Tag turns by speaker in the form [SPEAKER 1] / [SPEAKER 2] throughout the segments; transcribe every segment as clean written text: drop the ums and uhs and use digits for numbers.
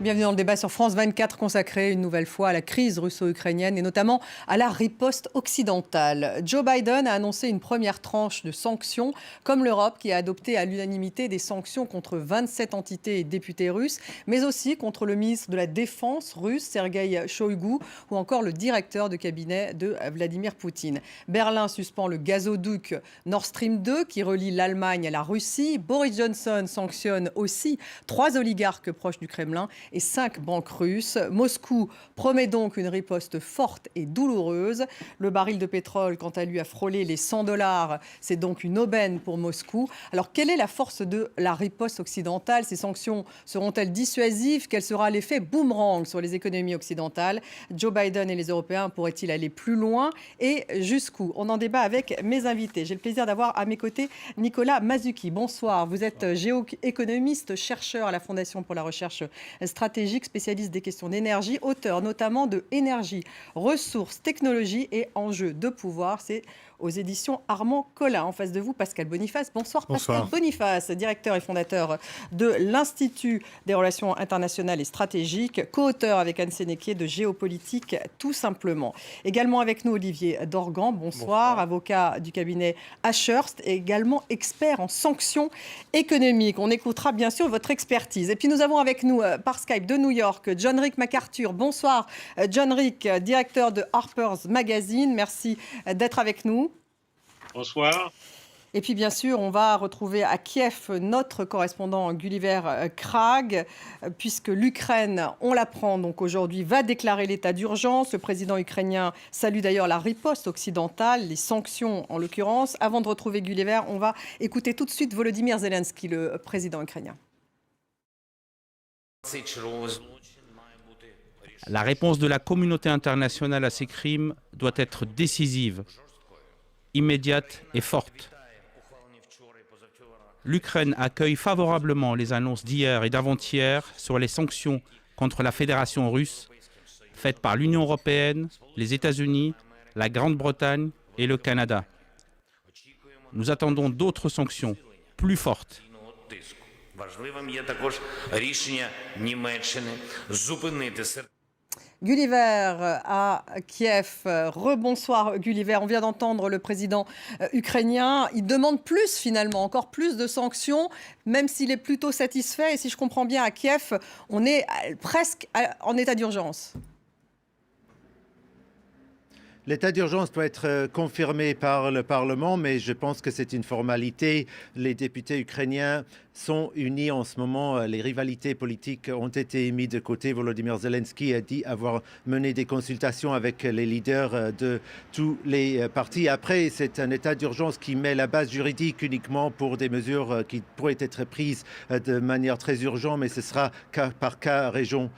[SPEAKER 1] Bienvenue dans le débat sur France 24 consacré une nouvelle fois à la crise russo-ukrainienne et notamment à la riposte occidentale. Joe Biden a annoncé une première tranche de sanctions, comme l'Europe qui a adopté à l'unanimité des sanctions contre 27 entités et députés russes, mais aussi contre le ministre de la Défense russe, Sergueï Shoïgu, ou encore le directeur de cabinet de Vladimir Poutine. Berlin suspend le gazoduc Nord Stream 2 qui relie l'Allemagne à la Russie. Boris Johnson sanctionne aussi 3 oligarques proches du Kremlin et 5 banques russes. Moscou promet donc une riposte forte et douloureuse. Le baril de pétrole, quant à lui, a frôlé les $100. C'est donc une aubaine pour Moscou. Alors, quelle est la force de la riposte occidentale? Ces sanctions seront-elles dissuasives? Quel sera l'effet boomerang sur les économies occidentales? Joe Biden et les Européens pourraient-ils aller plus loin? Et jusqu'où? On en débat avec mes invités. J'ai le plaisir d'avoir à mes côtés Nicolas Mazzucchi. Bonsoir. Vous êtes géoéconomiste, chercheur à la Fondation pour la recherche stratégique, spécialiste des questions d'énergie, auteur notamment de Énergie, ressources, technologies et enjeux de pouvoir. C'est aux éditions Armand Collin. En face de vous, Pascal Boniface. Bonsoir, Pascal Boniface, directeur et fondateur de l'Institut des relations internationales et stratégiques, co-auteur avec Anne Sénéquier de Géopolitique, tout simplement. Également avec nous, Olivier Dorgan. Bonsoir, avocat du cabinet Ashurst et également expert en sanctions économiques. On écoutera bien sûr votre expertise. Et puis nous avons avec nous par Skype de New York, John Rick MacArthur. Bonsoir, John Rick, directeur de Harper's Magazine. Merci d'être avec nous.
[SPEAKER 2] Bonsoir.
[SPEAKER 1] Et puis bien sûr, on va retrouver à Kiev notre correspondant Gulliver Krag, puisque l'Ukraine, on l'apprend donc aujourd'hui, va déclarer l'état d'urgence. Le président ukrainien salue d'ailleurs la riposte occidentale, les sanctions en l'occurrence. Avant de retrouver Gulliver, on va écouter tout de suite Volodymyr Zelensky, le président ukrainien.
[SPEAKER 3] La réponse de la communauté internationale à ces crimes doit être décisive, immédiate et forte. L'Ukraine accueille favorablement les annonces d'hier et d'avant-hier sur les sanctions contre la Fédération russe faites par l'Union européenne, les États-Unis, la Grande-Bretagne et le Canada. Nous attendons d'autres sanctions plus fortes.
[SPEAKER 1] Gulliver à Kiev. Rebonsoir Gulliver. On vient d'entendre le président ukrainien. Il demande plus finalement, encore plus de sanctions, même s'il est plutôt satisfait. Et si je comprends bien, à Kiev, on est presque en état d'urgence.
[SPEAKER 4] L'état d'urgence doit être confirmé par le Parlement, mais je pense que c'est une formalité. Les députés ukrainiens sont unis en ce moment. Les rivalités politiques ont été mises de côté. Volodymyr Zelensky a dit avoir mené des consultations avec les leaders de tous les partis. Après, c'est un état d'urgence qui met la base juridique uniquement pour des mesures qui pourraient être prises de manière très urgente, mais ce sera cas par cas, région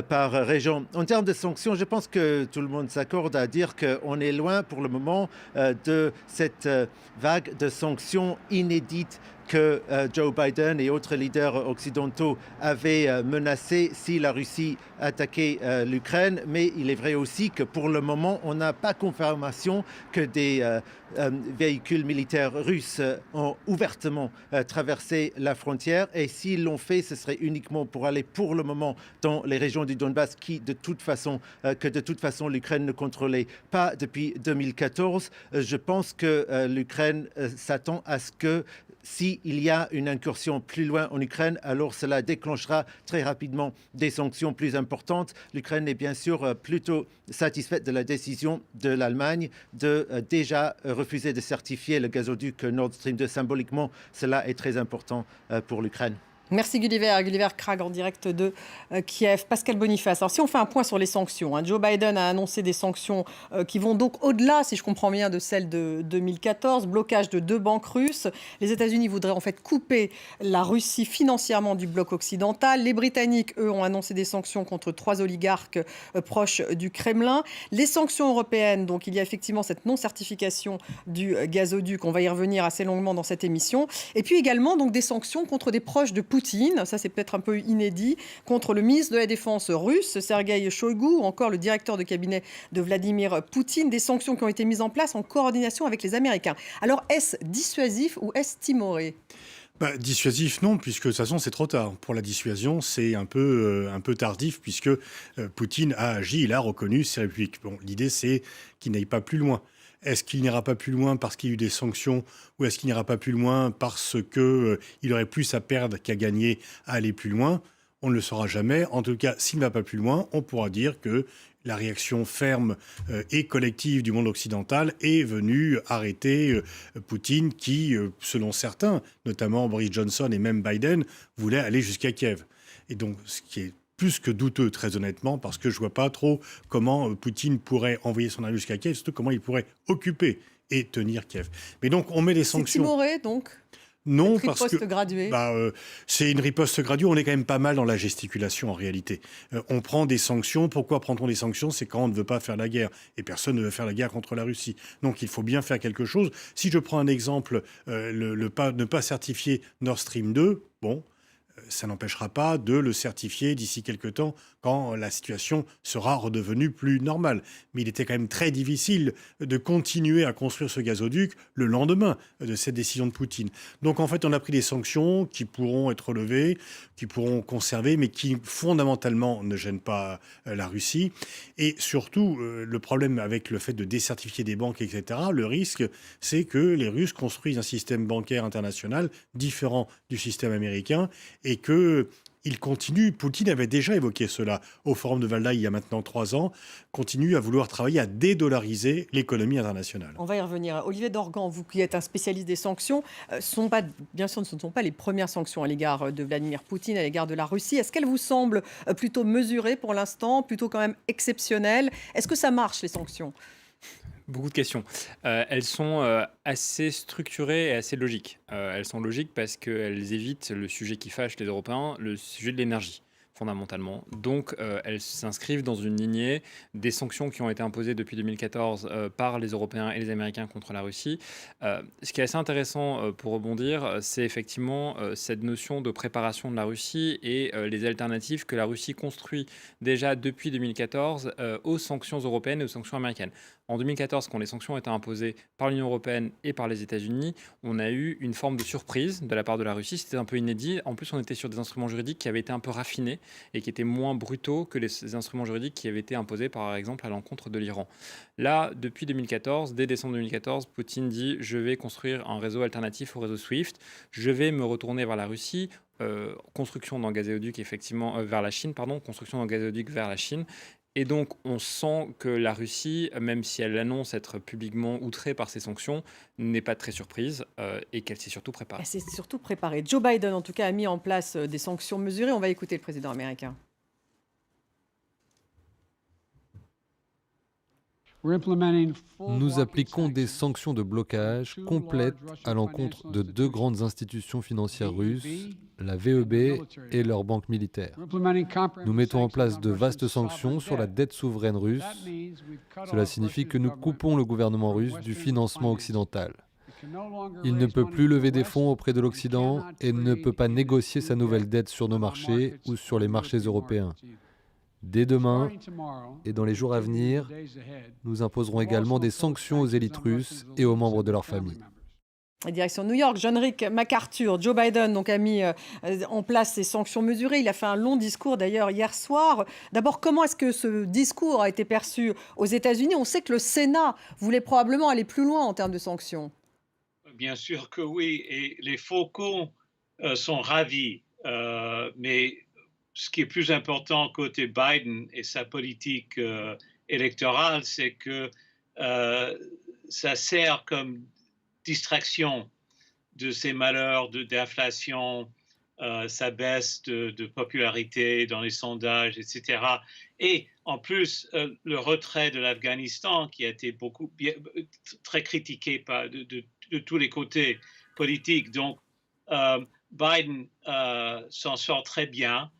[SPEAKER 4] par région. En termes de sanctions, je pense que tout le monde s'accorde à dire qu'on est loin pour le moment de cette vague de sanctions inédites que Joe Biden et autres leaders occidentaux avaient menacé si la Russie attaquait l'Ukraine. Mais il est vrai aussi que pour le moment, on n'a pas confirmation que des véhicules militaires russes ont ouvertement traversé la frontière. Et s'ils l'ont fait, ce serait uniquement pour aller pour le moment dans les régions du Donbass que de toute façon l'Ukraine ne contrôlait pas depuis 2014. Je pense que l'Ukraine s'attend à ce que s'il y a une incursion plus loin en Ukraine, alors cela déclenchera très rapidement des sanctions plus importantes. L'Ukraine est bien sûr plutôt satisfaite de la décision de l'Allemagne de déjà refuser de certifier le gazoduc Nord Stream 2. Symboliquement, cela est très important pour l'Ukraine.
[SPEAKER 1] Merci Gulliver. Gulliver Krag en direct de Kiev. Pascal Boniface. Alors si on fait un point sur les sanctions, Joe Biden a annoncé des sanctions qui vont donc au-delà, si je comprends bien, de celles de 2014. Blocage de 2 banques russes. Les États-Unis voudraient en fait couper la Russie financièrement du bloc occidental. Les Britanniques, eux, ont annoncé des sanctions contre 3 oligarques proches du Kremlin. Les sanctions européennes, donc il y a effectivement cette non-certification du gazoduc. On va y revenir assez longuement dans cette émission. Et puis également donc des sanctions contre des proches de Poutine. Poutine, ça c'est peut-être un peu inédit, contre le ministre de la Défense russe, Sergueï Shoigu, ou encore le directeur de cabinet de Vladimir Poutine, des sanctions qui ont été mises en place en coordination avec les Américains. Alors est-ce dissuasif ou est-ce timoré ?
[SPEAKER 5] Dissuasif, non, puisque de toute façon, c'est trop tard. Pour la dissuasion, c'est un peu tardif, puisque Poutine a agi, il a reconnu ces républiques. Bon, l'idée, c'est qu'il n'aille pas plus loin. Est-ce qu'il n'ira pas plus loin parce qu'il y a eu des sanctions, ou est-ce qu'il n'ira pas plus loin parce qu'il aurait plus à perdre qu'à gagner à aller plus loin? On ne le saura jamais. En tout cas, s'il ne va pas plus loin, on pourra dire que la réaction ferme et collective du monde occidental est venue arrêter Poutine qui, selon certains, notamment Boris Johnson et même Biden, voulait aller jusqu'à Kiev. Et donc, ce qui est plus que douteux, très honnêtement, parce que je ne vois pas trop comment Poutine pourrait envoyer son armée jusqu'à Kiev, surtout comment il pourrait occuper et tenir Kiev. Mais donc, on met les sanctions...
[SPEAKER 1] C'est timoré, donc ?
[SPEAKER 5] Non, parce que
[SPEAKER 1] graduée.
[SPEAKER 5] C'est une riposte graduée. On est quand même pas mal dans la gesticulation en réalité. On prend des sanctions. Pourquoi prend-on des sanctions? C'est quand on ne veut pas faire la guerre. Et personne ne veut faire la guerre contre la Russie. Donc il faut bien faire quelque chose. Si je prends un exemple, ne pas certifier Nord Stream 2, bon, ça n'empêchera pas de le certifier d'ici quelques temps quand la situation sera redevenue plus normale. Mais il était quand même très difficile de continuer à construire ce gazoduc le lendemain de cette décision de Poutine. Donc en fait, on a pris des sanctions qui pourront être levées, qui pourront conserver, mais qui fondamentalement ne gênent pas la Russie. Et surtout, le problème avec le fait de décertifier des banques, etc., le risque, c'est que les Russes construisent un système bancaire international différent du système américain et qu'il continue, Poutine avait déjà évoqué cela au Forum de Valdaï il y a maintenant 3 ans, continue à vouloir travailler à dédollariser l'économie internationale.
[SPEAKER 1] On va y revenir. Olivier Dorgan, vous qui êtes un spécialiste des sanctions, bien sûr, ce ne sont pas les premières sanctions à l'égard de Vladimir Poutine, à l'égard de la Russie. Est-ce qu'elles vous semblent plutôt mesurées pour l'instant, plutôt quand même exceptionnelles? Est-ce que ça marche, les sanctions?
[SPEAKER 6] Beaucoup de questions. Elles sont assez structurées et assez logiques. Elles sont logiques parce qu'elles évitent le sujet qui fâche les Européens, le sujet de l'énergie, fondamentalement. Donc, elles s'inscrivent dans une lignée des sanctions qui ont été imposées depuis 2014 par les Européens et les Américains contre la Russie. Ce qui est assez intéressant pour rebondir, c'est effectivement cette notion de préparation de la Russie et les alternatives que la Russie construit déjà depuis 2014 aux sanctions européennes et aux sanctions américaines. En 2014, quand les sanctions ont été imposées par l'Union européenne et par les États-Unis, on a eu une forme de surprise de la part de la Russie. C'était un peu inédit. En plus, on était sur des instruments juridiques qui avaient été un peu raffinés et qui étaient moins brutaux que les instruments juridiques qui avaient été imposés, par exemple, à l'encontre de l'Iran. Là, depuis 2014, dès décembre 2014, Poutine dit « je vais construire un réseau alternatif au réseau SWIFT, je vais me retourner vers la Russie ». Construction d'un gazoduc vers la Chine, construction d'un gazoduc vers la Chine. Et donc, on sent que la Russie, même si elle annonce être publiquement outrée par ces sanctions, n'est pas très surprise et qu'elle s'est surtout préparée.
[SPEAKER 1] Elle s'est surtout préparée. Joe Biden, en tout cas, a mis en place des sanctions mesurées. On va écouter le président américain.
[SPEAKER 7] Nous appliquons des sanctions de blocage complètes à l'encontre de 2 grandes institutions financières russes, la VEB et leur banque militaire. Nous mettons en place de vastes sanctions sur la dette souveraine russe. Cela signifie que nous coupons le gouvernement russe du financement occidental. Il ne peut plus lever des fonds auprès de l'Occident et ne peut pas négocier sa nouvelle dette sur nos marchés ou sur les marchés européens. Dès demain et dans les jours à venir, nous imposerons également des sanctions aux élites russes et aux membres de leur famille.
[SPEAKER 1] Direction New York, John Rick MacArthur. Joe Biden donc, a mis en place ces sanctions mesurées. Il a fait un long discours d'ailleurs hier soir. D'abord, comment est-ce que ce discours a été perçu aux États-Unis? On sait que le Sénat voulait probablement aller plus loin en termes de sanctions.
[SPEAKER 2] Bien sûr que oui, et les faucons sont ravis, mais ce qui est plus important côté Biden et sa politique électorale, c'est que ça sert comme distraction de ces malheurs d'inflation, sa baisse de popularité dans les sondages, etc. Et en plus, le retrait de l'Afghanistan, qui a été très critiqué de tous les côtés politiques. Donc, Biden s'en sort très bien.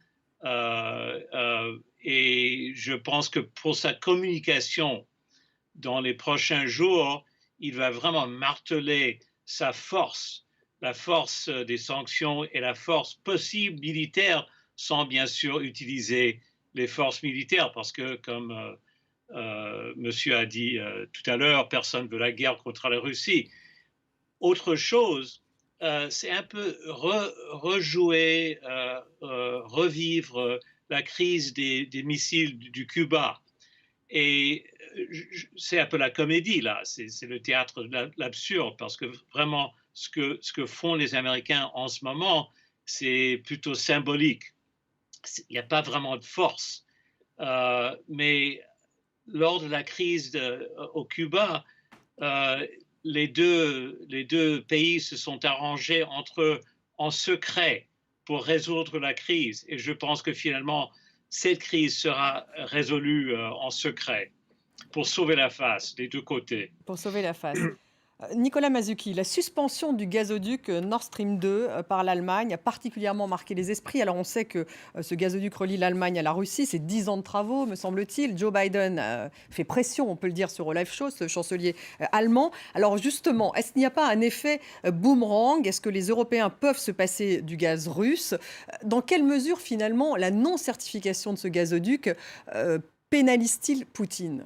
[SPEAKER 2] Et je pense que pour sa communication dans les prochains jours, il va vraiment marteler sa force la force des sanctions et la force possible militaire sans bien sûr utiliser les forces militaires parce que, comme monsieur a dit tout à l'heure, personne ne veut la guerre contre la Russie. Autre chose, c'est un peu rejouer, revivre la crise des missiles du Cuba. Et c'est un peu la comédie, là. C'est le théâtre de l'absurde, parce que vraiment, ce que font les Américains en ce moment, c'est plutôt symbolique. Il n'y a pas vraiment de force. Mais lors de la crise au Cuba, les deux pays se sont arrangés entre eux en secret pour résoudre la crise. Et je pense que finalement, cette crise sera résolue en secret pour sauver la face des deux côtés.
[SPEAKER 1] Pour sauver la face. Nicolas Mazzucchi, la suspension du gazoduc Nord Stream 2 par l'Allemagne a particulièrement marqué les esprits. Alors on sait que ce gazoduc relie l'Allemagne à la Russie, c'est 10 ans de travaux, me semble-t-il. Joe Biden fait pression, on peut le dire, sur Olaf Scholz, le chancelier allemand. Alors justement, est-ce qu'il n'y a pas un effet boomerang? Est-ce que les Européens peuvent se passer du gaz russe? Dans quelle mesure finalement la non-certification de ce gazoduc pénalise-t-il Poutine?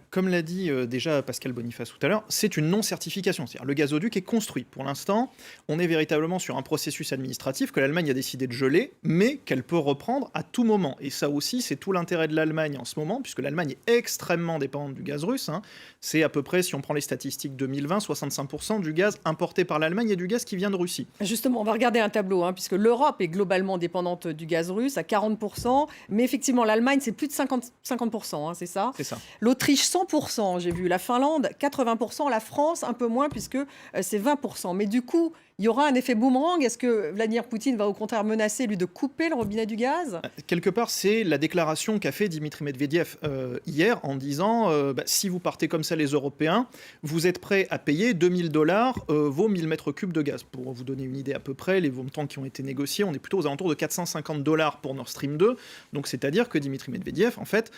[SPEAKER 8] Comme l'a dit déjà Pascal Boniface tout à l'heure, c'est une non-certification. C'est-à-dire le gazoduc est construit. Pour l'instant, on est véritablement sur un processus administratif que l'Allemagne a décidé de geler, mais qu'elle peut reprendre à tout moment. Et ça aussi, c'est tout l'intérêt de l'Allemagne en ce moment, puisque l'Allemagne est extrêmement dépendante du gaz russe. C'est à peu près, si on prend les statistiques 2020, 65% du gaz importé par l'Allemagne et du gaz qui vient de Russie.
[SPEAKER 1] Justement, on va regarder un tableau, puisque l'Europe est globalement dépendante du gaz russe à 40%, mais effectivement, l'Allemagne, c'est plus de 50%, c'est ça?
[SPEAKER 8] C'est ça.
[SPEAKER 1] L'Autriche, 100%, j'ai vu. La Finlande, 80%. La France, un peu moins, puisque c'est 20%. Mais du coup, il y aura un effet boomerang. Est-ce que Vladimir Poutine va au contraire menacer, lui, de couper le robinet du gaz?
[SPEAKER 8] Quelque part, c'est la déclaration qu'a fait Dimitri Medvedev hier en disant si vous partez comme ça, les Européens, vous êtes prêts à payer $2000 vos 1000 mètres cubes de gaz. Pour vous donner une idée à peu près, les montants qui ont été négociés, on est plutôt aux alentours de $450 pour Nord Stream 2. Donc c'est-à-dire que Dimitri Medvedev, en fait,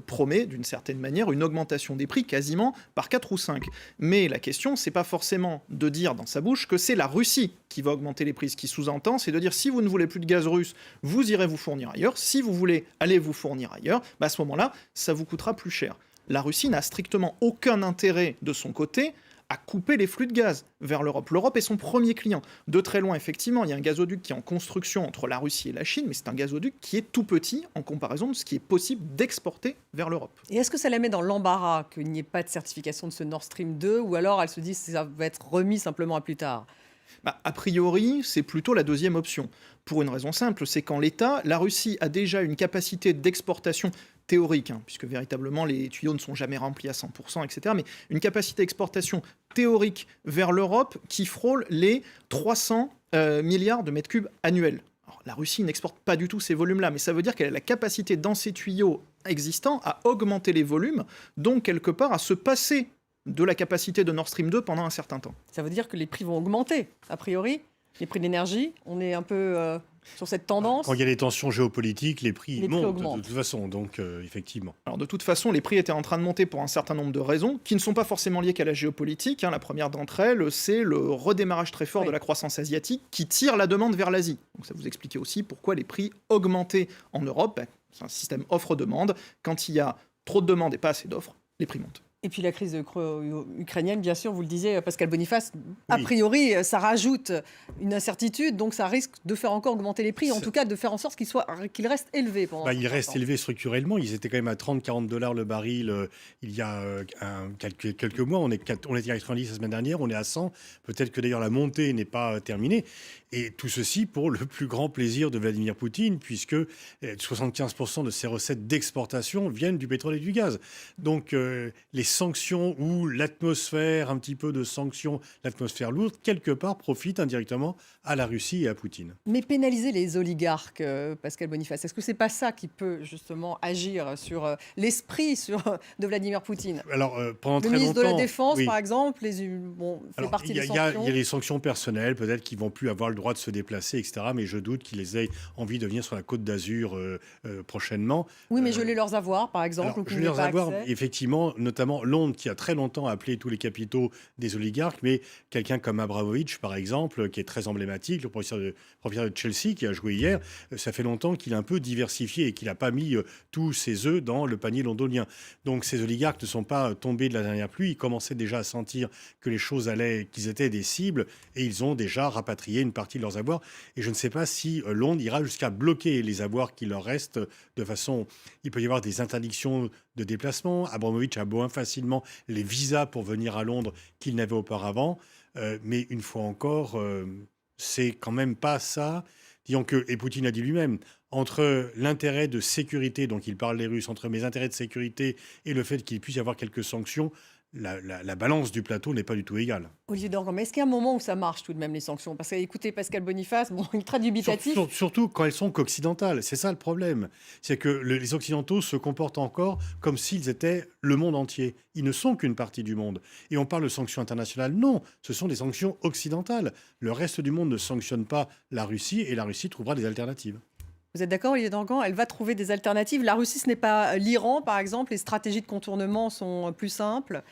[SPEAKER 8] promet d'une certaine manière une augmentation des prix quasiment par 4 ou 5. Mais la question, c'est pas forcément de dire dans sa bouche que c'est la Russie qui va augmenter les prix. Ce qui sous-entend, c'est de dire si vous ne voulez plus de gaz russe, vous irez vous fournir ailleurs. Si vous voulez aller vous fournir ailleurs, à ce moment-là, ça vous coûtera plus cher. La Russie n'a strictement aucun intérêt de son côté à couper les flux de gaz vers l'Europe. L'Europe est son premier client. De très loin, effectivement, il y a un gazoduc qui est en construction entre la Russie et la Chine, mais c'est un gazoduc qui est tout petit en comparaison de ce qui est possible d'exporter vers l'Europe.
[SPEAKER 1] Et est-ce que ça la met dans l'embarras qu'il n'y ait pas de certification de ce Nord Stream 2, ou alors elle se dit que ça va être remis simplement à plus tard?
[SPEAKER 8] A priori, c'est plutôt la deuxième option. Pour une raison simple, c'est qu'en l'état, la Russie a déjà une capacité d'exportation théorique, puisque véritablement les tuyaux ne sont jamais remplis à 100%, etc., mais une capacité d'exportation théorique vers l'Europe qui frôle les 300 milliards de mètres cubes annuels. Alors, la Russie n'exporte pas du tout ces volumes-là, mais ça veut dire qu'elle a la capacité dans ses tuyaux existants à augmenter les volumes, donc quelque part à se passer de la capacité de Nord Stream 2 pendant un certain temps.
[SPEAKER 1] Ça veut dire que les prix vont augmenter, a priori. Les prix de l'énergie, on est un peu sur cette tendance.
[SPEAKER 5] Quand il y a des tensions géopolitiques, les prix montent
[SPEAKER 1] augmentent.
[SPEAKER 5] de toute façon, donc effectivement.
[SPEAKER 8] Alors de toute façon, les prix étaient en train de monter pour un certain nombre de raisons, qui ne sont pas forcément liées qu'à la géopolitique. La première d'entre elles, c'est le redémarrage très fort de la croissance asiatique qui tire la demande vers l'Asie. Donc ça vous expliquait aussi pourquoi les prix augmentaient en Europe. C'est un système offre-demande. Quand il y a trop de demandes et pas assez d'offres, les prix montent.
[SPEAKER 1] Et puis la crise ukrainienne, bien sûr, vous le disiez, Pascal Boniface, a priori, ça rajoute une incertitude, donc ça risque de faire encore augmenter les prix, en tout cas de faire en sorte qu'ils restent élevés.
[SPEAKER 5] Ils restent élevés structurellement, ils étaient quand même à $30-40 le baril il y a quelques mois, on était à 90 la semaine dernière, on est à 100, peut-être que d'ailleurs la montée n'est pas terminée, et tout ceci pour le plus grand plaisir de Vladimir Poutine, puisque 75% de ses recettes d'exportation viennent du pétrole et du gaz. Donc les sanctions ou l'atmosphère, un petit peu de sanctions, l'atmosphère lourde, quelque part profite indirectement à la Russie et à Poutine.
[SPEAKER 1] Mais pénaliser les oligarques, Pascal Boniface, est-ce que c'est pas ça qui peut justement agir sur l'esprit de Vladimir Poutine?
[SPEAKER 5] Alors, pendant
[SPEAKER 1] le
[SPEAKER 5] très
[SPEAKER 1] ministre
[SPEAKER 5] longtemps,
[SPEAKER 1] de la Défense,
[SPEAKER 5] oui.
[SPEAKER 1] Par exemple, fait partie des sanctions.
[SPEAKER 5] Il y a les sanctions personnelles, peut-être qu'ils vont plus avoir le droit de se déplacer, etc. Mais je doute qu'ils aient envie de venir sur la Côte d'Azur prochainement.
[SPEAKER 1] Oui, mais geler leurs avoirs, par exemple.
[SPEAKER 5] Geler leurs avoirs, effectivement, notamment simplement Londres qui a très longtemps appelé tous les capitaux des oligarques, mais quelqu'un comme Abramovich, par exemple, qui est très emblématique, le propriétaire de Chelsea qui a joué hier, ça fait longtemps qu'il a un peu diversifié et qu'il n'a pas mis tous ses œufs dans le panier londonien. Donc ces oligarques ne sont pas tombés de la dernière pluie, ils commençaient déjà à sentir que les choses allaient, qu'ils étaient des cibles, et ils ont déjà rapatrié une partie de leurs avoirs. Et je ne sais pas si Londres ira jusqu'à bloquer les avoirs qui leur restent de façon... Il peut y avoir des interdictions de déplacement. Abramovich a moins facilement les visas pour venir à Londres qu'il n'avait auparavant. Mais une fois encore, c'est quand même pas ça. Disons que, et Poutine a dit lui-même, entre l'intérêt de sécurité, donc il parle les Russes, entre mes intérêts de sécurité et le fait qu'il puisse y avoir quelques sanctions, la balance du plateau n'est pas du tout égale.
[SPEAKER 1] Olivier Dorgan, mais est-ce qu'il y a un moment où ça marche tout de même les sanctions? Parce que écoutez Pascal Boniface, bon, il est très dubitatif.
[SPEAKER 5] Surtout quand elles sont qu'occidentales. C'est ça le problème. C'est que les Occidentaux se comportent encore comme s'ils étaient le monde entier. Ils ne sont qu'une partie du monde. Et on parle de sanctions internationales. Non, ce sont des sanctions occidentales. Le reste du monde ne sanctionne pas la Russie et la Russie trouvera des alternatives.
[SPEAKER 1] Vous êtes d'accord, Olivier Dorgan? Elle va trouver des alternatives. La Russie, ce n'est pas l'Iran, par exemple. Les stratégies de contournement sont plus simples.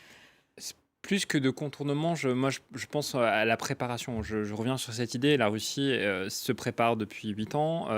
[SPEAKER 6] Plus que de contournement, je pense à la préparation. Je reviens sur cette idée. La Russie se prépare depuis 8 ans.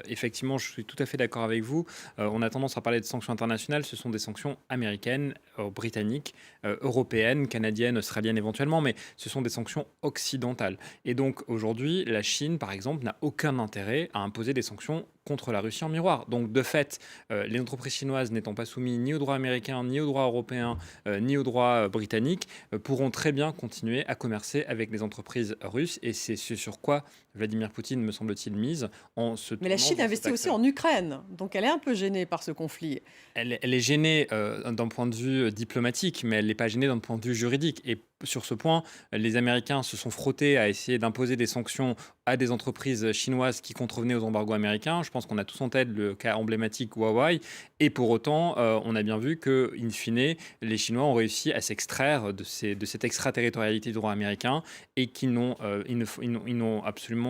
[SPEAKER 6] Effectivement, je suis tout à fait d'accord avec vous. On a tendance à parler de sanctions internationales. Ce sont des sanctions américaines, britanniques, européennes, canadiennes, australiennes éventuellement, mais ce sont des sanctions occidentales. Et donc aujourd'hui, la Chine, par exemple, n'a aucun intérêt à imposer des sanctions contre la Russie en miroir. Donc de fait, les entreprises chinoises n'étant pas soumises ni au droit américain, ni au droit européen, ni au droit britannique, pourront très bien continuer à commercer avec les entreprises russes. Et c'est ce sur quoi Vladimir Poutine, me semble-t-il, mise en se...
[SPEAKER 1] Mais la Chine investit aussi en Ukraine, donc elle est un peu gênée par ce conflit.
[SPEAKER 6] Elle est gênée d'un point de vue diplomatique, mais elle n'est pas gênée d'un point de vue juridique. Et sur ce point, les Américains se sont frottés à essayer d'imposer des sanctions à des entreprises chinoises qui contrevenaient aux embargos américains. Je pense qu'on a tous en tête le cas emblématique Huawei. Et pour autant, on a bien vu que, in fine, les Chinois ont réussi à s'extraire de cette extraterritorialité du droit américain et qu'ils n'ont absolument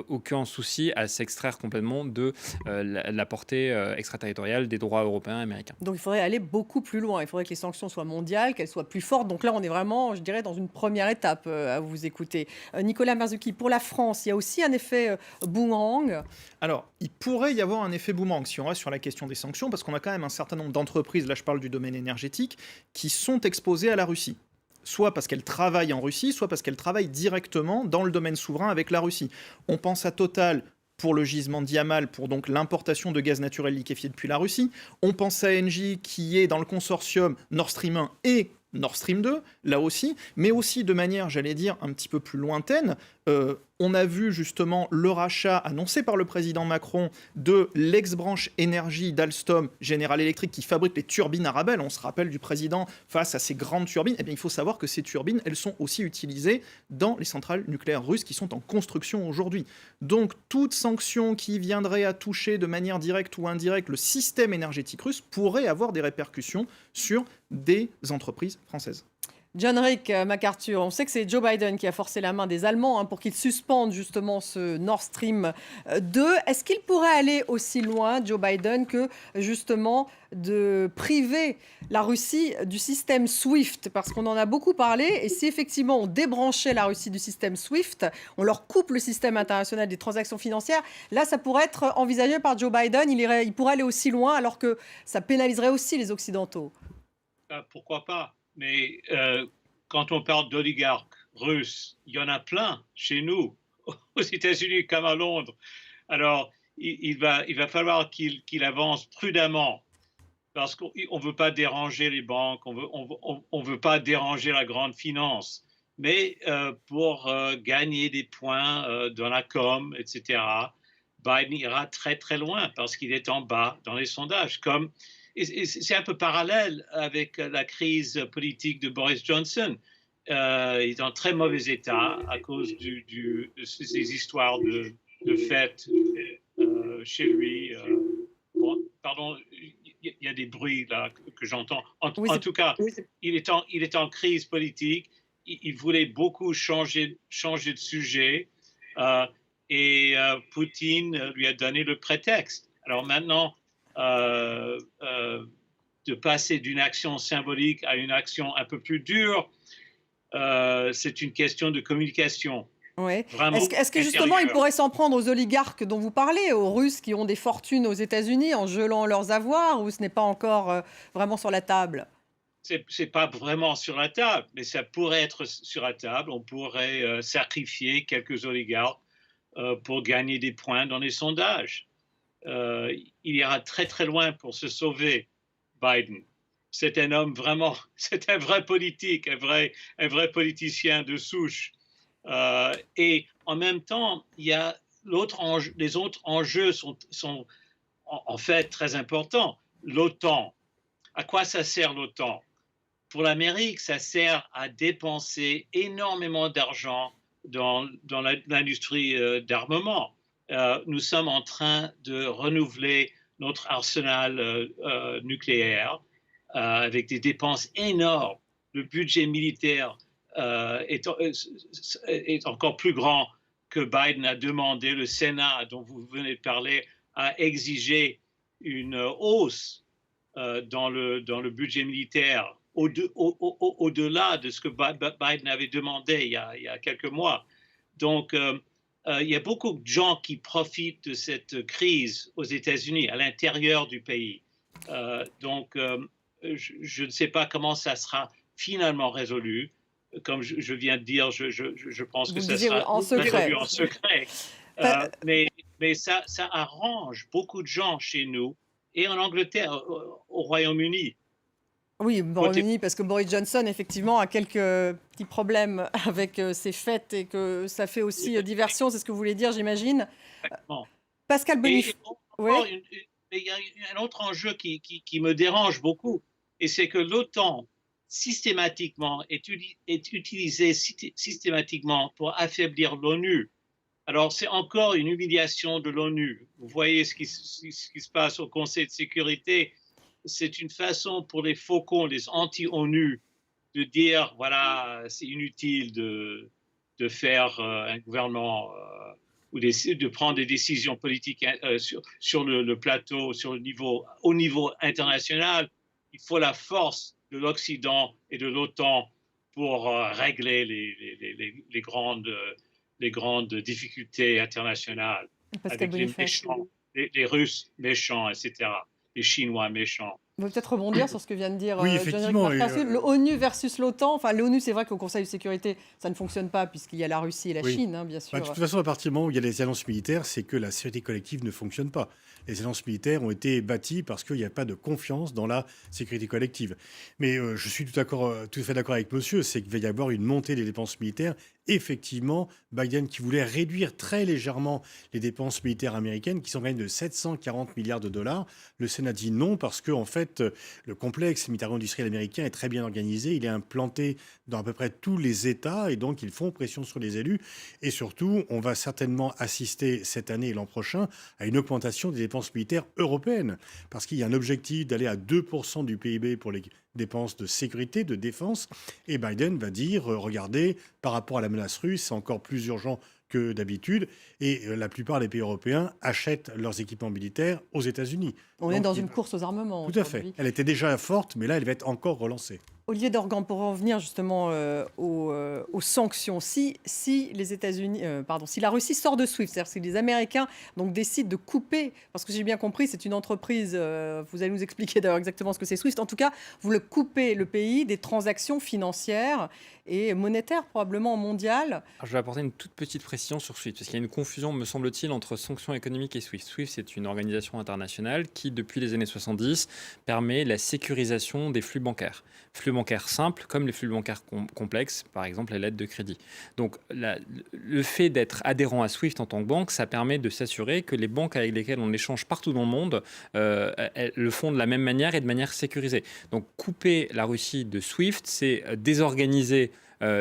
[SPEAKER 6] aucun souci à s'extraire complètement de la portée extraterritoriale des droits européens et américains.
[SPEAKER 1] Donc il faudrait aller beaucoup plus loin. Il faudrait que les sanctions soient mondiales, qu'elles soient plus fortes. Donc là, on est vraiment, je dirais, dans une première étape à vous écouter. Nicolas Marzouki, pour la France, il y a aussi un effet boomerang.
[SPEAKER 8] Alors, il pourrait y avoir un effet boomerang si on reste sur la question des sanctions, parce qu'on a quand même un certain nombre d'entreprises, là je parle du domaine énergétique, qui sont exposées à la Russie. Soit parce qu'elles travaillent en Russie, soit parce qu'elles travaillent directement dans le domaine souverain avec la Russie. On pense à Total pour le gisement de Yamal, pour donc l'importation de gaz naturel liquéfié depuis la Russie. On pense à Engie qui est dans le consortium Nord Stream 1 et Nord Stream 2, là aussi, mais aussi de manière, j'allais dire, un petit peu plus lointaine. On a vu justement le rachat annoncé par le président Macron de l'ex-branche énergie d'Alstom General Electric qui fabrique les turbines Arabelle. On se rappelle du président face à ces grandes turbines. Eh bien, il faut savoir que ces turbines, elles sont aussi utilisées dans les centrales nucléaires russes qui sont en construction aujourd'hui. Donc, toute sanction qui viendrait à toucher de manière directe ou indirecte le système énergétique russe pourrait avoir des répercussions sur des entreprises françaises.
[SPEAKER 1] John Rick MacArthur, on sait que c'est Joe Biden qui a forcé la main des Allemands pour qu'ils suspendent justement ce Nord Stream 2. Est-ce qu'il pourrait aller aussi loin, Joe Biden, que justement de priver la Russie du système SWIFT? Parce qu'on en a beaucoup parlé, et si effectivement on débranchait la Russie du système SWIFT, on leur coupe le système international des transactions financières, là ça pourrait être envisagé par Joe Biden, il pourrait aller aussi loin alors que ça pénaliserait aussi les Occidentaux.
[SPEAKER 2] Pourquoi pas? Mais quand on parle d'oligarques russes, il y en a plein chez nous, aux États-Unis comme à Londres. Alors, il va falloir qu'il avance prudemment parce qu'on ne veut pas déranger les banques, on veut pas déranger la grande finance. Mais pour gagner des points dans la com, etc., Biden ira très très loin parce qu'il est en bas dans les sondages. Et c'est un peu parallèle avec la crise politique de Boris Johnson. Il est en très mauvais état à cause de ces histoires de fêtes chez lui. Pardon, il y a des bruits là que j'entends. En tout cas, il est en crise politique. Il voulait beaucoup changer de sujet et Poutine lui a donné le prétexte. Alors maintenant, de passer d'une action symbolique à une action un peu plus dure, c'est une question de communication.
[SPEAKER 1] Ouais.
[SPEAKER 2] Vraiment
[SPEAKER 1] Est-ce que justement, il
[SPEAKER 2] intérieure.
[SPEAKER 1] pourrait s'en prendre aux oligarques dont vous parlez, aux Russes qui ont des fortunes aux États-Unis en gelant leurs avoirs, ou ce n'est pas encore vraiment sur la table?
[SPEAKER 2] C'est pas vraiment sur la table, mais ça pourrait être sur la table. On pourrait sacrifier quelques oligarques pour gagner des points dans les sondages. Il ira très très loin pour se sauver, Biden. C'est un homme vraiment, c'est un vrai politique, un vrai politicien de souche. Et en même temps, il y a les autres enjeux sont en fait très importants. L'OTAN. À quoi ça sert l'OTAN? Pour l'Amérique, ça sert à dépenser énormément d'argent dans l'industrie d'armement. Nous sommes en train de renouveler notre arsenal nucléaire avec des dépenses énormes. Le budget militaire est encore plus grand que Biden a demandé. Le Sénat, dont vous venez de parler, a exigé une hausse dans le budget militaire au-delà de ce que Biden avait demandé il y a quelques mois. Donc, il y a beaucoup de gens qui profitent de cette crise aux États-Unis, à l'intérieur du pays. Donc, je ne sais pas comment ça sera finalement résolu. Comme je viens de dire, je pense que ça sera résolu en secret. Mais ça arrange beaucoup de gens chez nous et en Angleterre, au Royaume-Uni.
[SPEAKER 1] Oui, au Royaume-Uni, parce que Boris Johnson, effectivement, a quelques petits problèmes avec ses fêtes et que ça fait aussi diversion, c'est ce que vous voulez dire, j'imagine. Pascal Boniface.
[SPEAKER 2] Oui. Il y a un autre enjeu qui me dérange beaucoup, et c'est que l'OTAN, systématiquement, est utilisé systématiquement pour affaiblir l'ONU. Alors, c'est encore une humiliation de l'ONU. Vous voyez ce qui se passe au Conseil de sécurité. C'est une façon pour les faucons, les anti-ONU, de dire, voilà, c'est inutile de faire un gouvernement ou de prendre des décisions politiques sur le plateau, au niveau international. Il faut la force de l'Occident et de l'OTAN pour régler les grandes difficultés internationales, avec les Russes méchants, etc., les Chinois méchants.
[SPEAKER 1] On va peut-être rebondir sur ce que vient de dire
[SPEAKER 5] effectivement,
[SPEAKER 1] l'ONU versus l'OTAN. Enfin, l'ONU, c'est vrai qu'au Conseil de sécurité, ça ne fonctionne pas puisqu'il y a la Russie et la Chine, hein, bien sûr.
[SPEAKER 5] De toute façon, à partir du moment où il y a les alliances militaires, c'est que la sécurité collective ne fonctionne pas. Les alliances militaires ont été bâties parce qu'il n'y a pas de confiance dans la sécurité collective. Mais je suis tout à fait d'accord avec monsieur, c'est qu'il va y avoir une montée des dépenses militaires. Effectivement, Biden qui voulait réduire très légèrement les dépenses militaires américaines, qui sont quand même de 740 milliards de dollars. Le Sénat dit non parce que, en fait, le complexe militaro-industriel américain est très bien organisé. Il est implanté dans à peu près tous les États et donc ils font pression sur les élus. Et surtout, on va certainement assister cette année et l'an prochain à une augmentation des dépenses militaires européennes parce qu'il y a un objectif d'aller à 2% du PIB pour les dépenses de sécurité, de défense. Et Biden va dire, regardez, par rapport à la menace russe, c'est encore plus urgent que d'habitude. Et la plupart des pays européens achètent leurs équipements militaires aux États-Unis.
[SPEAKER 1] On est dans une course aux armements.
[SPEAKER 5] Tout à fait. Elle était déjà forte, mais là, elle va être encore relancée.
[SPEAKER 1] Olivier Dorgan, pour en venir justement aux sanctions, si les États-Unis, si la Russie sort de SWIFT, c'est-à-dire si les Américains donc décident de couper, parce que j'ai bien compris, c'est une entreprise, vous allez nous expliquer d'ailleurs exactement ce que c'est SWIFT, en tout cas, vous le coupez le pays des transactions financières et monétaires probablement mondiales.
[SPEAKER 6] Alors, je vais apporter une toute petite précision sur SWIFT, parce qu'il y a une confusion, me semble-t-il, entre sanctions économiques et SWIFT. SWIFT, c'est une organisation internationale qui, depuis les années 70, permet la sécurisation des flux bancaires. Flux bancaires simples comme les flux bancaires complexes, par exemple les lettres de crédit. Donc le fait d'être adhérent à SWIFT en tant que banque, ça permet de s'assurer que les banques avec lesquelles on échange partout dans le monde elles le font de la même manière et de manière sécurisée. Donc couper la Russie de SWIFT, c'est désorganiser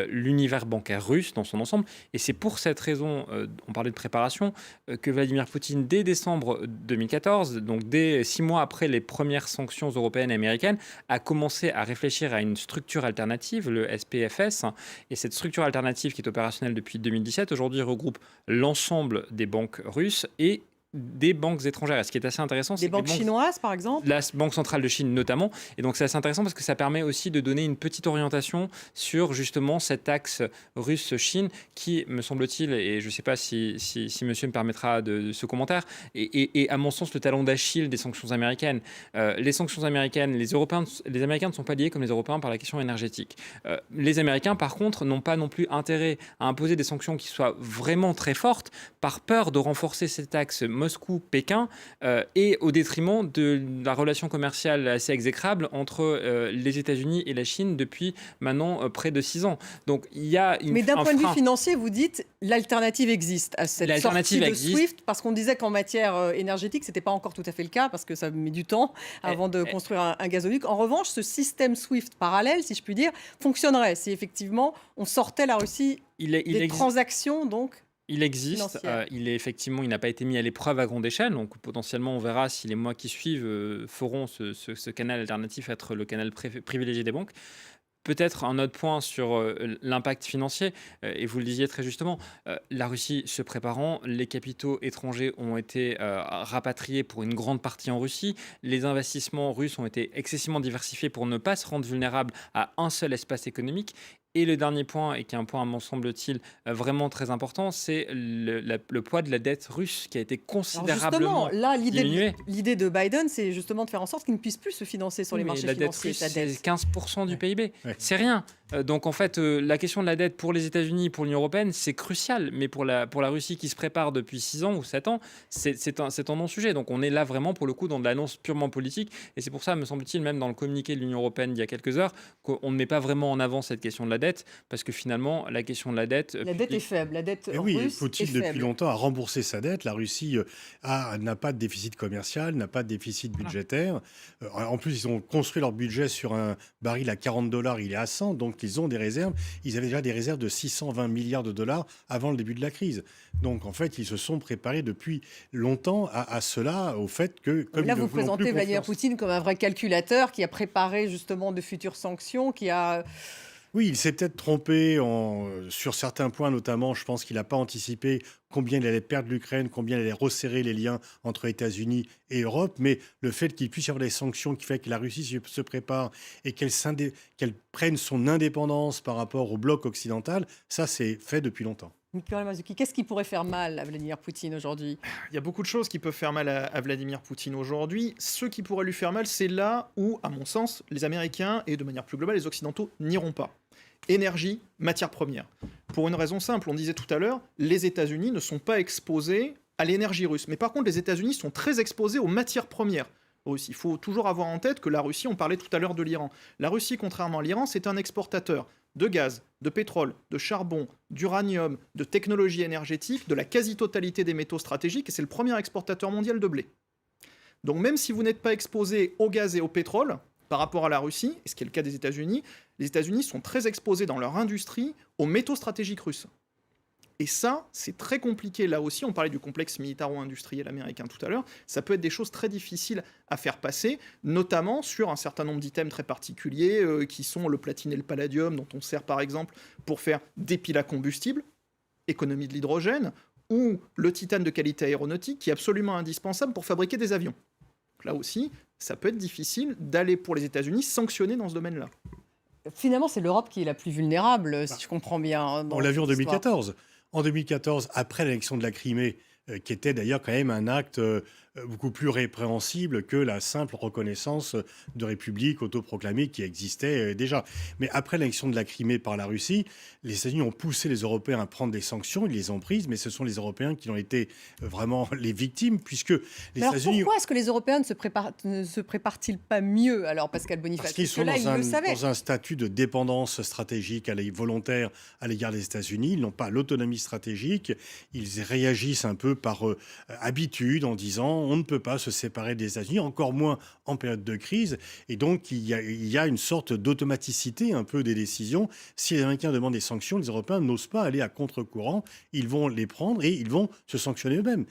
[SPEAKER 6] l'univers bancaire russe dans son ensemble. Et c'est pour cette raison, on parlait de préparation, que Vladimir Poutine, dès décembre 2014, donc dès 6 mois après les premières sanctions européennes et américaines, a commencé à réfléchir à une structure alternative, le SPFS. Et cette structure alternative qui est opérationnelle depuis 2017, aujourd'hui regroupe l'ensemble des banques russes et des banques étrangères. Et ce qui est assez intéressant, c'est
[SPEAKER 1] Des banques chinoises, par exemple?
[SPEAKER 6] La Banque centrale de Chine notamment. Et donc c'est assez intéressant parce que ça permet aussi de donner une petite orientation sur justement cet axe russe-Chine qui, me semble-t-il, et je ne sais pas si monsieur me permettra de ce commentaire, est à mon sens le talon d'Achille des sanctions américaines. Les sanctions américaines, les Américains ne sont pas liés comme les Européens par la question énergétique. Les Américains, par contre, n'ont pas non plus intérêt à imposer des sanctions qui soient vraiment très fortes par peur de renforcer cet axe Moscou-Pékin et au détriment de la relation commerciale assez exécrable entre les États-Unis et la Chine depuis maintenant près de 6 ans. Donc il y a
[SPEAKER 1] Mais d'un point de vue financier, vous dites l'alternative existe à cette sortie de SWIFT, parce qu'on disait qu'en matière énergétique, ce n'était pas encore tout à fait le cas, parce que ça met du temps avant de construire un gazoduc. En revanche, ce système SWIFT parallèle, si je puis dire, fonctionnerait si effectivement on sortait la Russie des transactions donc.
[SPEAKER 6] Il existe, il n'a pas été mis à l'épreuve à grande échelle, donc potentiellement on verra si les mois qui suivent feront ce canal alternatif être le canal privilégié des banques. Peut-être un autre point sur l'impact financier, et vous le disiez très justement, la Russie se préparant, les capitaux étrangers ont été rapatriés pour une grande partie en Russie, les investissements russes ont été excessivement diversifiés pour ne pas se rendre vulnérables à un seul espace économique. Et le dernier point, et qui est un point, me semble-t-il, vraiment très important, c'est le poids de la dette russe qui a été considérablement diminué.
[SPEAKER 1] L'idée de Biden, c'est justement de faire en sorte qu'il ne puisse plus se financer sur les marchés financiers.
[SPEAKER 6] La dette russe, c'est 15% du PIB. Ouais. C'est rien. Donc en fait, la question de la dette pour les États-Unis, pour l'Union européenne, c'est crucial. Mais pour la Russie qui se prépare depuis 6 ans ou 7 ans, c'est un non-sujet. Donc on est là vraiment pour le coup dans de l'annonce purement politique. Et c'est pour ça, me semble-t-il, même dans le communiqué de l'Union européenne il y a quelques heures, qu'on ne met pas vraiment en avant cette question de la dette, parce que finalement, la question de la dette...
[SPEAKER 1] La dette est faible. La dette russe
[SPEAKER 5] oui, Poutine, depuis longtemps, a remboursé sa dette. La Russie n'a pas de déficit commercial, n'a pas de déficit budgétaire. En plus, ils ont construit leur budget sur un baril à $40, il est à 100, donc ils ont des réserves. Ils avaient déjà des réserves de 620 milliards de dollars avant le début de la crise. Donc, en fait, ils se sont préparés depuis longtemps à cela, au fait que... Comme
[SPEAKER 1] là, vous présentez Vladimir Poutine comme un vrai calculateur qui a préparé justement de futures sanctions, qui a...
[SPEAKER 5] Oui, il s'est peut-être trompé sur certains points, notamment, je pense qu'il n'a pas anticipé combien il allait perdre l'Ukraine, combien il allait resserrer les liens entre États-Unis et Europe, mais le fait qu'il puisse y avoir des sanctions qui fait que la Russie se prépare et qu'elle prenne son indépendance par rapport au bloc occidental, ça c'est fait depuis longtemps.
[SPEAKER 1] Nicolas Mazzucchi, qu'est-ce qui pourrait faire mal à Vladimir Poutine aujourd'hui?
[SPEAKER 8] Il y a beaucoup de choses qui peuvent faire mal à Vladimir Poutine aujourd'hui. Ce qui pourrait lui faire mal, c'est là où, à mon sens, les Américains et de manière plus globale, les Occidentaux n'iront pas. Énergie, matières premières. Pour une raison simple, on disait tout à l'heure, les États-Unis ne sont pas exposés à l'énergie russe. Mais par contre, les États-Unis sont très exposés aux matières premières. Aussi, il faut toujours avoir en tête que la Russie, on parlait tout à l'heure de l'Iran. La Russie, contrairement à l'Iran, c'est un exportateur de gaz, de pétrole, de charbon, d'uranium, de technologies énergétiques, de la quasi-totalité des métaux stratégiques, et c'est le premier exportateur mondial de blé. Donc même si vous n'êtes pas exposé au gaz et au pétrole, par rapport à la Russie, et ce qui est le cas des États-Unis, les États-Unis sont très exposés dans leur industrie aux métaux stratégiques russes. Et ça, c'est très compliqué là aussi. On parlait du complexe militaro-industriel américain tout à l'heure. Ça peut être des choses très difficiles à faire passer, notamment sur un certain nombre d'items très particuliers qui sont le platine et le palladium, dont on sert par exemple pour faire des piles à combustible, économie de l'hydrogène, ou le titane de qualité aéronautique qui est absolument indispensable pour fabriquer des avions. Là aussi, ça peut être difficile d'aller pour les États-Unis sanctionner dans ce domaine-là.
[SPEAKER 1] Finalement, c'est l'Europe qui est la plus vulnérable, si je comprends bien.
[SPEAKER 5] On l'a vu en 2014. En 2014, après l'annexion de la Crimée, qui était d'ailleurs quand même un acte beaucoup plus répréhensible que la simple reconnaissance de république autoproclamée qui existait déjà. Mais après l'annexion de la Crimée par la Russie, les États-Unis ont poussé les Européens à prendre des sanctions, ils les ont prises, mais ce sont les Européens qui ont été vraiment les victimes, puisque les États-Unis...
[SPEAKER 1] Pourquoi est-ce que les Européens ne se préparent-ils pas mieux, alors, Pascal Boniface?
[SPEAKER 5] Parce qu'ils sont dans un statut de dépendance stratégique volontaire à l'égard des États-Unis, ils n'ont pas l'autonomie stratégique, ils réagissent un peu par habitude en disant on ne peut pas se séparer des États-Unis, encore moins en période de crise. Et donc, il y a une sorte d'automaticité un peu des décisions. Si les Américains demandent des sanctions, les Européens n'osent pas aller à contre-courant. Ils vont les prendre et ils vont se sanctionner eux-mêmes.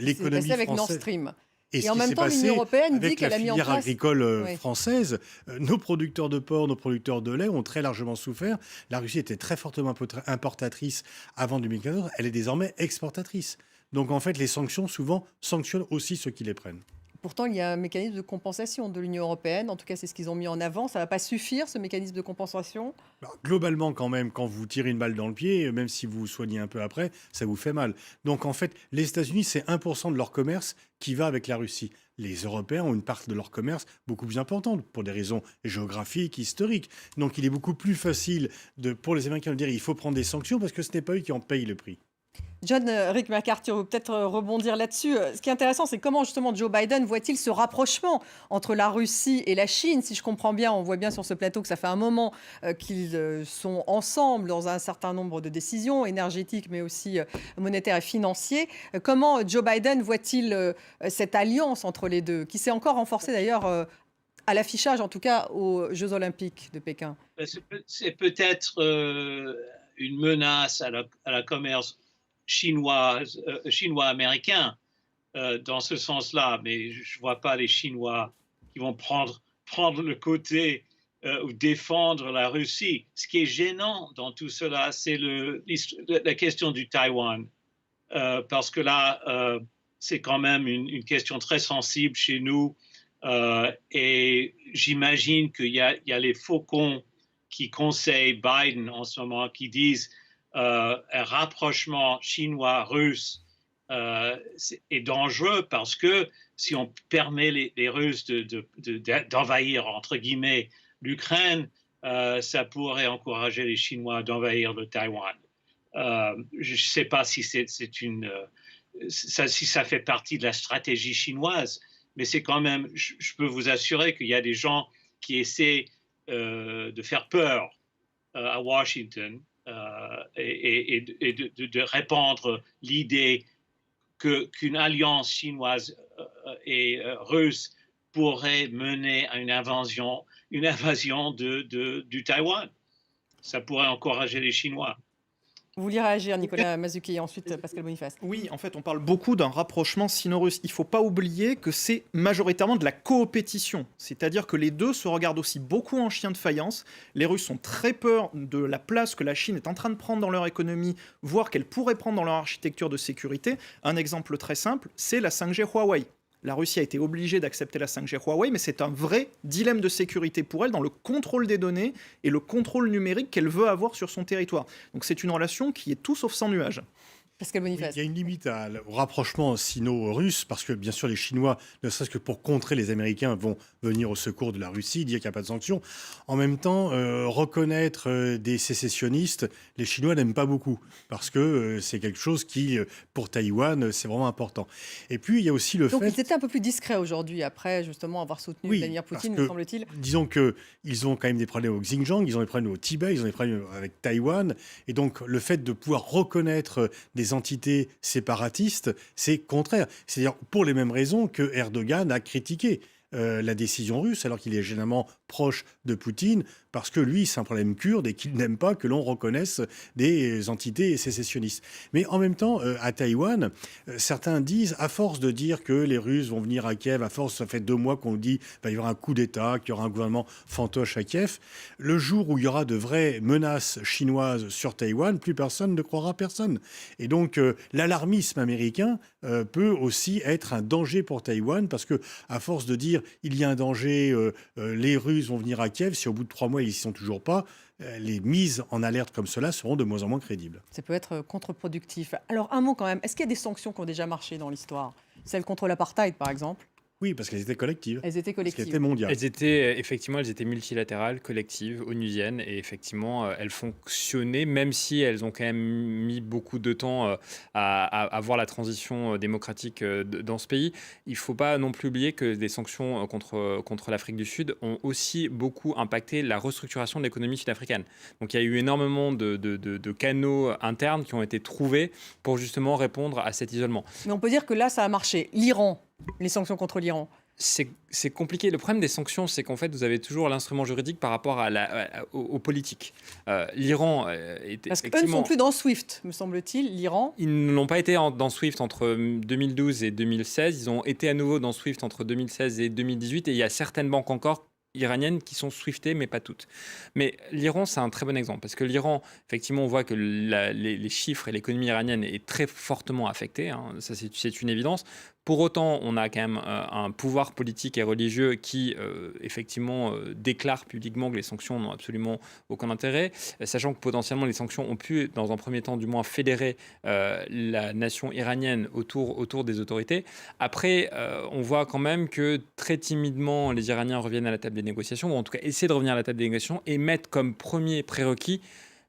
[SPEAKER 1] L'économie française... avec Nord Stream.
[SPEAKER 5] Et
[SPEAKER 1] en même temps, l'Union européenne dit qu'elle a mis en place...
[SPEAKER 5] Avec la filière agricole française, nos producteurs de porc, nos producteurs de lait ont très largement souffert. La Russie était très fortement importatrice avant 2014. Elle est désormais exportatrice. Donc en fait, les sanctions, souvent, sanctionnent aussi ceux qui les prennent.
[SPEAKER 1] Pourtant, il y a un mécanisme de compensation de l'Union européenne. En tout cas, c'est ce qu'ils ont mis en avant. Ça ne va pas suffire, ce mécanisme de compensation?
[SPEAKER 5] Alors, globalement, quand même, quand vous tirez une balle dans le pied, même si vous vous soignez un peu après, ça vous fait mal. Donc en fait, les États-Unis, c'est 1% de leur commerce qui va avec la Russie. Les Européens ont une part de leur commerce beaucoup plus importante pour des raisons géographiques, historiques. Donc il est beaucoup plus facile pour les Américains de dire il faut prendre des sanctions parce que ce n'est pas eux qui en payent le prix.
[SPEAKER 1] John Rick McCarthy, vous peut-être rebondir là-dessus. Ce qui est intéressant, c'est comment justement Joe Biden voit-il ce rapprochement entre la Russie et la Chine? Si je comprends bien, on voit bien sur ce plateau que ça fait un moment qu'ils sont ensemble dans un certain nombre de décisions énergétiques, mais aussi monétaires et financières. Comment Joe Biden voit-il cette alliance entre les deux, qui s'est encore renforcée d'ailleurs à l'affichage, en tout cas aux Jeux Olympiques de Pékin?
[SPEAKER 2] C'est peut-être une menace à la commerce chinois-américain dans ce sens-là, mais je ne vois pas les Chinois qui vont prendre le côté ou défendre la Russie. Ce qui est gênant dans tout cela, c'est la question du Taïwan, parce que là, c'est quand même une question très sensible chez nous, et j'imagine qu'il y a les faucons qui conseillent Biden en ce moment, qui disent un rapprochement chinois-russe est dangereux parce que si on permet les Russes d'envahir, entre guillemets, l'Ukraine, ça pourrait encourager les Chinois d'envahir le Taïwan. Je ne sais pas si si ça fait partie de la stratégie chinoise, mais c'est quand même, je peux vous assurer qu'il y a des gens qui essaient de faire peur à Washington et de répandre l'idée qu'une alliance chinoise et russe pourrait mener à une invasion du Taïwan. Ça pourrait encourager les Chinois.
[SPEAKER 1] Vous vouliez réagir, Nicolas Mazzucchi, et ensuite Pascal Boniface.
[SPEAKER 8] Oui, en fait, on parle beaucoup d'un rapprochement sino-russe. Il ne faut pas oublier que c'est majoritairement de la coopétition. C'est-à-dire que les deux se regardent aussi beaucoup en chien de faïence. Les Russes ont très peur de la place que la Chine est en train de prendre dans leur économie, voire qu'elle pourrait prendre dans leur architecture de sécurité. Un exemple très simple, c'est la 5G Huawei. La Russie a été obligée d'accepter la 5G Huawei, mais c'est un vrai dilemme de sécurité pour elle dans le contrôle des données et le contrôle numérique qu'elle veut avoir sur son territoire. Donc c'est une relation qui est tout sauf sans nuage.
[SPEAKER 1] Pascal Boniface.
[SPEAKER 5] Il y a une limite au rapprochement sino-russe, parce que bien sûr les Chinois, ne serait-ce que pour contrer les Américains, vont venir au secours de la Russie, dire qu'il n'y a pas de sanctions. En même temps, reconnaître des sécessionnistes, les Chinois n'aiment pas beaucoup, parce que c'est quelque chose qui, pour Taïwan, c'est vraiment important. Et puis il y a aussi le fait...
[SPEAKER 1] Donc ils étaient un peu plus discrets aujourd'hui, après justement avoir soutenu Vladimir Poutine, me semble-t-il.
[SPEAKER 5] Disons qu'ils ont quand même des problèmes au Xinjiang, ils ont des problèmes au Tibet, ils ont des problèmes avec Taïwan, et donc le fait de pouvoir reconnaître des entités séparatistes, c'est contraire. C'est-à-dire pour les mêmes raisons que Erdogan a critiqué la décision russe, alors qu'il est généralement proche de Poutine, parce que lui, c'est un problème kurde et qu'il n'aime pas que l'on reconnaisse des entités sécessionnistes. Mais en même temps, à Taïwan, certains disent, à force de dire que les Russes vont venir à Kiev, à force, ça fait 2 mois qu'on dit qu'il y aura un coup d'État, qu'il y aura un gouvernement fantoche à Kiev, le jour où il y aura de vraies menaces chinoises sur Taïwan, plus personne ne croira personne. Et donc, l'alarmisme américain peut aussi être un danger pour Taïwan, parce que à force de dire il y a un danger, les Russes vont venir à Kiev, si au bout de 3 mois ils n'y sont toujours pas, les mises en alerte comme cela seront de moins en moins crédibles.
[SPEAKER 1] Ça peut être contre-productif. Alors un mot quand même, est-ce qu'il y a des sanctions qui ont déjà marché dans l'histoire? Celle contre l'apartheid par exemple?
[SPEAKER 5] Oui, parce qu'elles étaient collectives.
[SPEAKER 1] Elles étaient collectives.
[SPEAKER 5] Parce qu'elles étaient mondiales.
[SPEAKER 6] Elles étaient multilatérales, collectives, onusiennes, et effectivement, elles fonctionnaient, même si elles ont quand même mis beaucoup de temps à voir la transition démocratique dans ce pays. Il ne faut pas non plus oublier que des sanctions contre l'Afrique du Sud ont aussi beaucoup impacté la restructuration de l'économie sud-africaine. Donc il y a eu énormément de canaux internes qui ont été trouvés pour justement répondre à cet isolement.
[SPEAKER 1] Mais on peut dire que là, ça a marché. L'Iran, les sanctions contre l'Iran.
[SPEAKER 6] C'est compliqué. Le problème des sanctions, c'est qu'en fait, vous avez toujours l'instrument juridique par rapport aux politiques. L'Iran est
[SPEAKER 1] Parce qu'eux ne sont plus dans SWIFT, me semble-t-il, l'Iran.
[SPEAKER 6] Ils ne l'ont pas été dans SWIFT entre 2012 et 2016. Ils ont été à nouveau dans SWIFT entre 2016 et 2018. Et il y a certaines banques encore iraniennes qui sont swiftées, mais pas toutes. Mais l'Iran, c'est un très bon exemple, parce que l'Iran, effectivement, on voit que les chiffres et l'économie iranienne est très fortement affectée, hein, ça c'est une évidence. Pour autant, on a quand même un pouvoir politique et religieux qui, effectivement, déclare publiquement que les sanctions n'ont absolument aucun intérêt, sachant que potentiellement les sanctions ont pu, dans un premier temps du moins, fédérer la nation iranienne autour des autorités. Après, on voit quand même que très timidement, les Iraniens reviennent à la table des négociations, ou en tout cas essaient de revenir à la table des négociations et mettent comme premier prérequis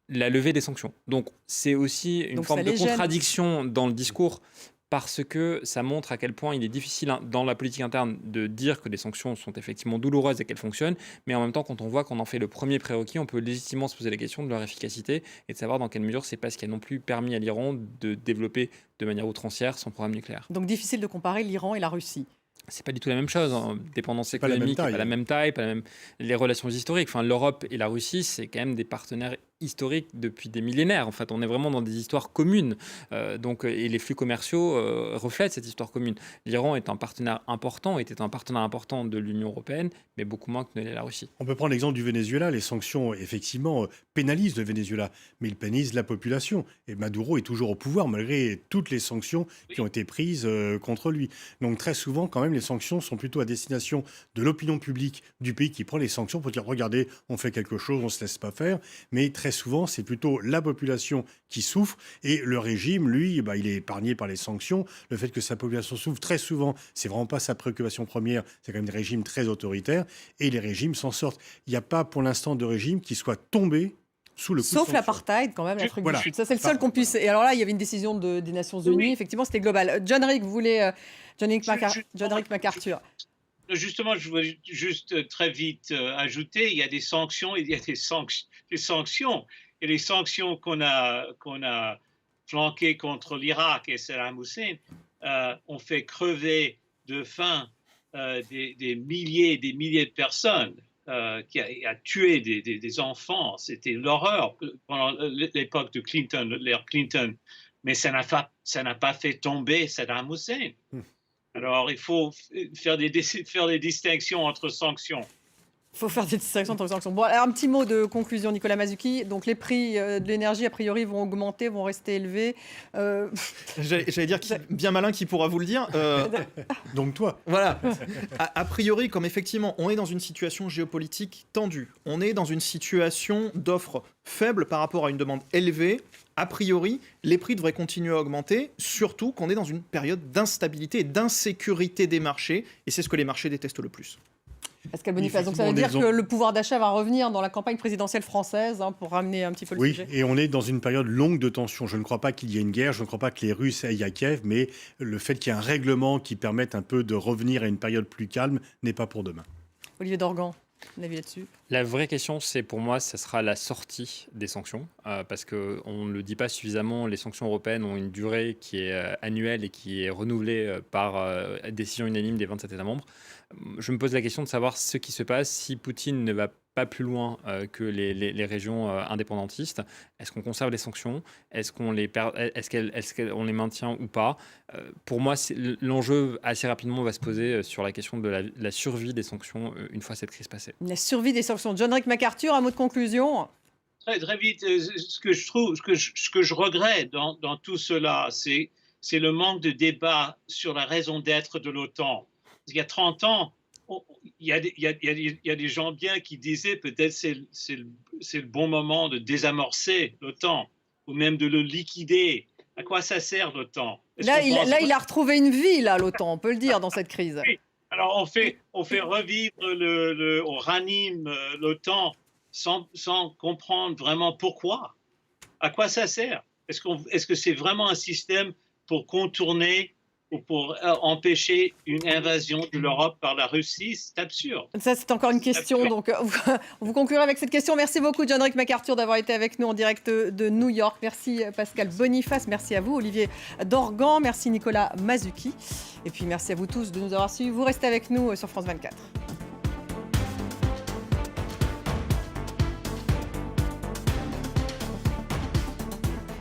[SPEAKER 6] la levée des sanctions. Donc c'est aussi une forme de contradiction dans le discours, parce que ça montre à quel point il est difficile dans la politique interne de dire que les sanctions sont effectivement douloureuses et qu'elles fonctionnent, mais en même temps, quand on voit qu'on en fait le premier prérequis, on peut légitimement se poser la question de leur efficacité et de savoir dans quelle mesure c'est pas ce qui a non plus permis à l'Iran de développer de manière outrancière son programme nucléaire.
[SPEAKER 1] Donc difficile de comparer l'Iran et la Russie.
[SPEAKER 6] C'est pas du tout la même chose, hein. Dépendance économique, pas la même taille, pas la même... les relations historiques. Enfin, l'Europe et la Russie, c'est quand même des partenaires historiques depuis des millénaires. En fait, on est vraiment dans des histoires communes. Et les flux commerciaux reflètent cette histoire commune. L'Iran est un partenaire important, était un partenaire important de l'Union européenne, mais beaucoup moins que ne l'est la Russie.
[SPEAKER 5] On peut prendre l'exemple du Venezuela. Les sanctions, effectivement, pénalisent le Venezuela, mais ils pénalisent la population. Et Maduro est toujours au pouvoir, malgré toutes les sanctions qui ont été prises contre lui. Donc très souvent, quand même, les sanctions sont plutôt à destination de l'opinion publique du pays qui prend les sanctions pour dire, regardez, on fait quelque chose, on ne se laisse pas faire. Mais très souvent, c'est plutôt la population qui souffre et le régime, lui, il est épargné par les sanctions. Le fait que sa population souffre, très souvent, c'est vraiment pas sa préoccupation première. C'est quand même des régimes très autoritaires et les régimes s'en sortent. Il n'y a pas pour l'instant de régime qui soit tombé sous le coup
[SPEAKER 1] Sauf l'apartheid, quand même, l'Afrique du Sud. Ça, c'est le seul qu'on puisse... Et alors là, il y avait une décision des Nations Unies. Oui. Effectivement, c'était global. John Rick, vous voulez... John Rick MacArthur.
[SPEAKER 2] Justement, je voulais juste très vite ajouter, il y a des sanctions, il y a des sanctions. Et les sanctions qu'on a flanquées contre l'Irak et Saddam Hussein ont fait crever de faim des milliers de personnes. Qui a tué des enfants. C'était l'horreur pendant l'époque de l'ère Clinton. Mais ça n'a pas fait tomber Saddam Hussein. Alors, il faut faire des distinctions entre sanctions.
[SPEAKER 1] Il faut faire des distinctions entre sanctions. Bon, alors, un petit mot de conclusion, Nicolas Mazzucchi. Donc, les prix de l'énergie, a priori, vont augmenter, vont rester élevés.
[SPEAKER 8] J'allais dire, bien malin qui pourra vous le dire.
[SPEAKER 5] Donc toi.
[SPEAKER 8] Voilà. A priori, comme effectivement, on est dans une situation géopolitique tendue, on est dans une situation d'offre faible par rapport à une demande élevée, a priori, les prix devraient continuer à augmenter, surtout qu'on est dans une période d'instabilité et d'insécurité des marchés, et c'est ce que les marchés détestent le plus.
[SPEAKER 1] Pascal Boniface, donc ça veut dire que le pouvoir d'achat va revenir dans la campagne présidentielle française pour ramener un petit peu le sujet.
[SPEAKER 5] Oui, et on est dans une période longue de tension. Je ne crois pas qu'il y ait une guerre, je ne crois pas que les Russes aillent à Kiev, mais le fait qu'il y ait un règlement qui permette un peu de revenir à une période plus calme n'est pas pour demain.
[SPEAKER 1] Olivier Dorgan, un avis là-dessus ?
[SPEAKER 6] La vraie question, c'est pour moi, ça sera la sortie des sanctions, parce qu'on ne le dit pas suffisamment, les sanctions européennes ont une durée qui est annuelle et qui est renouvelée par décision unanime des 27 États membres. Je me pose la question de savoir ce qui se passe si Poutine ne va pas plus loin que les régions indépendantistes. Est-ce qu'on conserve les sanctions ? Est-ce qu'on les maintient ou pas ? Pour moi, l'enjeu assez rapidement va se poser sur la question de la survie des sanctions une fois cette crise passée.
[SPEAKER 1] La survie des sanctions. John Rick MacArthur, un mot de conclusion ?
[SPEAKER 2] Très vite, ce que je regrette dans tout cela, c'est le manque de débat sur la raison d'être de l'OTAN. Il y a 30 ans, il y a des gens bien qui disaient peut-être c'est le bon moment de désamorcer l'OTAN ou même de le liquider. À quoi ça sert l'OTAN ?
[SPEAKER 1] Là, il a retrouvé une vie, l'OTAN, on peut le dire, dans cette crise.
[SPEAKER 2] Oui. Alors, on fait revivre, on ranime l'OTAN sans comprendre vraiment pourquoi. À quoi ça sert ? Est-ce que c'est vraiment un système pour contourner ou pour empêcher une invasion de l'Europe par la Russie? C'est absurde.
[SPEAKER 1] Ça, c'est encore une question. Donc, vous conclurez avec cette question. Merci beaucoup, John Rick MacArthur, d'avoir été avec nous en direct de New York. Merci, Pascal Boniface. Merci à vous, Olivier Dorgan. Merci, Nicolas Mazzucchi. Et puis, merci à vous tous de nous avoir suivis. Vous restez avec nous sur France 24.